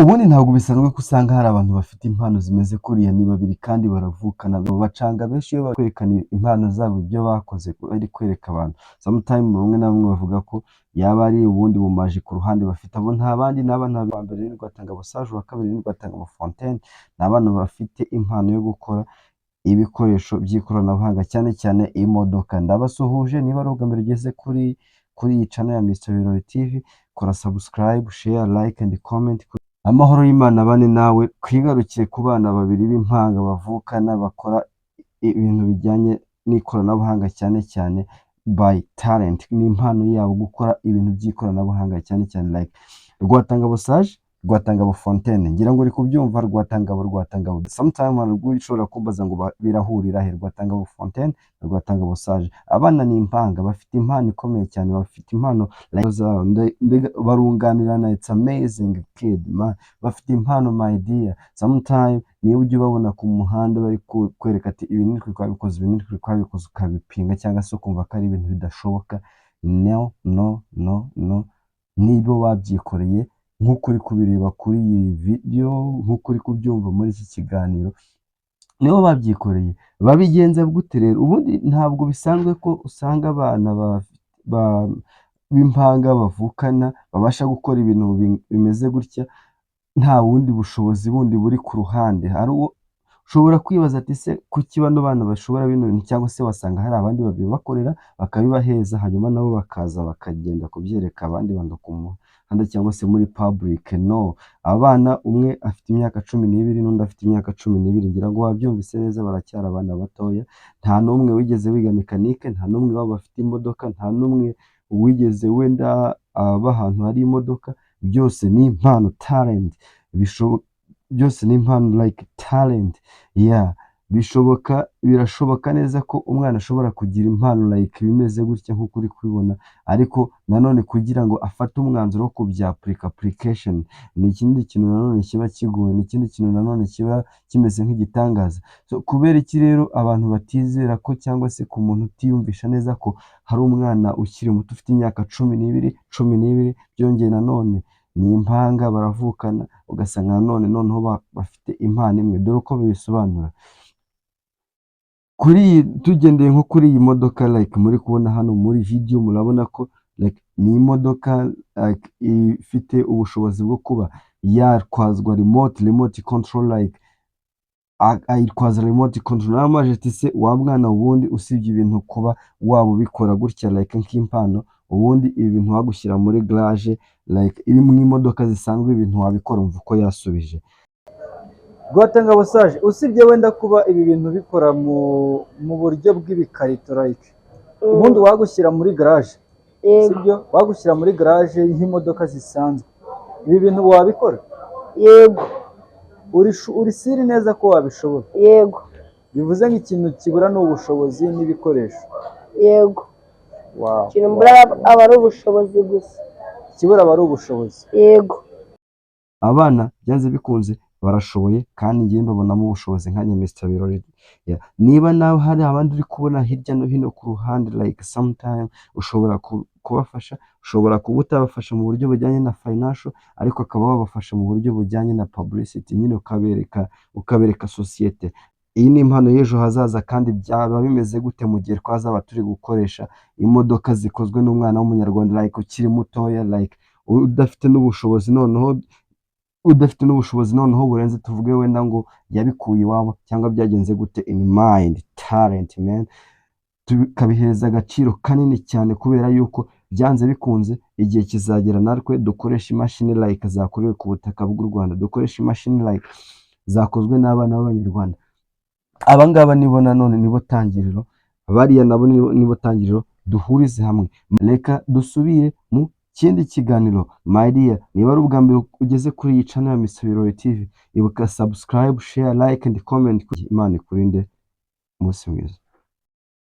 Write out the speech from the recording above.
ubundi ntabwo bisanzwe ko usanga hari abantu bafite impano zimeze kuriya, ni babiri kandi baravukana, bacanga benshi iyo bari kwerekana impano zabo, ibyo bakoze bari kwereka abantu. Sometimes bamwe na bamwe bavuga ko yaba ari ubundi bumaji ku ruhande bafite, abo nta bandi n'abana ba mbere ni Rwatanga Busaje, uwa kabiri ni Rwatanga Fontaine, ni abana bafite impano yo gukora ibikoresho by'ikoranabuhanga, cyane cyane imodoka. Ndabasuhuje, niba ari ubwa mbere ugeze kuri iyi channel ya Mr Birori TV, kora subscribe, share, like and comment. Amahoro y'Imana bane nawe, twigarukiye ku bana babiri b'impanga bavukana bakora ibintu bijyanye n'ikoranabuhanga, cyane cyane by talent, ni impano yabo gukora ibintu by'ikoranabuhanga, cyane cyane like Rwatanga Busaje, Rwatanga Fontaine. Ngira ngo uri kubyumva, Rwatanga sometimes ntabwo ushobora kumbaza ngo birahurira he, Rwatanga Fontaine na Rwatanga Busaje. Abana ni impanga, bafite impano ikomeye cyane, bafite impano barunganirana. It's amazing kid man, bafite impano my dear. Sometimes niyo ujya ubabona ku muhanda bari kwereka ati ibi ni twe twabikoze, ibi ni twe twabikoze, ukabipinga cyangwa se ukumva ko ari ibintu bidashoboka. No, nibo babyikoreye, nk'uko uri kubireba kuri iyi video, nk'uko uri kubyumva muri iki kiganiro, nibo babyikoreye. Babigenza gute rero? Ubundi ntabwo bisanzwe ko usanga abana b'impanga bavukana babasha gukora ibintu bimeze gutya nta wundi bushobozi bundi buri ku ruhande. Ushobora kwibaza ati se kuki bano bana bashobora bino bintu, cyangwa se wasanga hari abandi babibakorera bakabibaheza, hanyuma nabo bakaza bakagenda kubyereka abandi bantu ku muhanda cyangwa se muri public. No, abana umwe afite imyaka 12 n'undi afite imyaka 12, ngira ngo wabyumvise neza, baracyari abana batoya. Nta n'umwe wigeze wiga mekanike, nta n'umwe wabo bafite imodoka, nta n'umwe wigeze wenda aba ahantu hari imodoka. Byose ni impano, talent. Byose ni impano like talent. Yeah, birashoboka neza ko umwana ashobora kugira impano like bimeze gutya nk'uko uri kubibona, ariko nanone kugira ngo afate umwanzuro wo kubya application ni ikindi kintu nanone kiba kigoye, ni ikindi kintu nanone kiba kimeze nk'igitangaza. So kubera iki rero abantu batizera ko, cyangwa se ku muntu utiyumvisha neza ko hari umwana ukiri muto ufite imyaka 12 byongeye nanone ni impanga baravukana, ugasanga noneho bafite impano imwe. Dore uko bisobanura tugendeye nko kuri iyi modoka like muri kubona hano muri video, murabona ko like ni imodoka like ifite ubushobozi bwo kuba yatwazwa remote control, like ayitwaza remote control. N'amajeti se wa mwana, ubundi usibye ibintu kuba waba ubikora gutya like nk'impano, ubundi ibi bintu wagushyira muri garage like iri mu imodoka zisanzwe, ibintu wabikora. Umva uko yasubije. Rwatanga Busaje, usibye wenda kuba ibi bintu bikora mu buryo bw'ibikarito like ubundi wagushyira muri garage, sibyo? Wagushyira muri garage y'imodoka zisanzwe, ibi bintu wabikora? Yego. Uri siri neza ko wabishobora? Yego. Bivuze nk'ikintu kibura n'ubushobozi n'ibikoresho? Yego. Wow. Ikintu mbura aba ari ubushobozi gusa. Kibura aba ari ubushobozi? Yego. Abana byanze bikunze barashoboye, kandi ngiye mbabonamo ubushobozi nka Mr Birori. Niba nawe hari abandi uri kubona hirya no hino ku ruhande like sometime ushobora kubafasha, ushobora kuba utabafasha mu buryo bujyanye na financial, ariko akaba wabafasha mu buryo bujyanye na publicity, nyine ukabereka societe iyi ni impano y'ejo hazaza. kandi byaba bimeze gute mu gihe twazaba turi gukoresha imodoka zikozwe n'umwana w'umunyarwanda like ukiri mutoya, like udafite n'ubushobozi noneho burenze, tuvuge wenda ngo yabikuye iwabo cyangwa byagenze gute. In mind, talent man, tukabihereza agaciro kanini cyane, kubera yuko byanze bikunze igihe kizagera natwe dukoresha imashini like zakorewe ku butaka bw'u Rwanda, dukoresha imashini like zakozwe n'abana b'Abanyarwanda. Abangaba nibo nanone nibo tangiriro, bariya nabo nibo tangiriro. Duhurize hamwe, reka dusubire mu kindi kiganiro. My dear, niba ari ubwa mbere ugeze kuri iyi channel ya Mr Birori TV, ibuka subscribe, share, like and comment. Imana ikurinde, umunsi mwiza.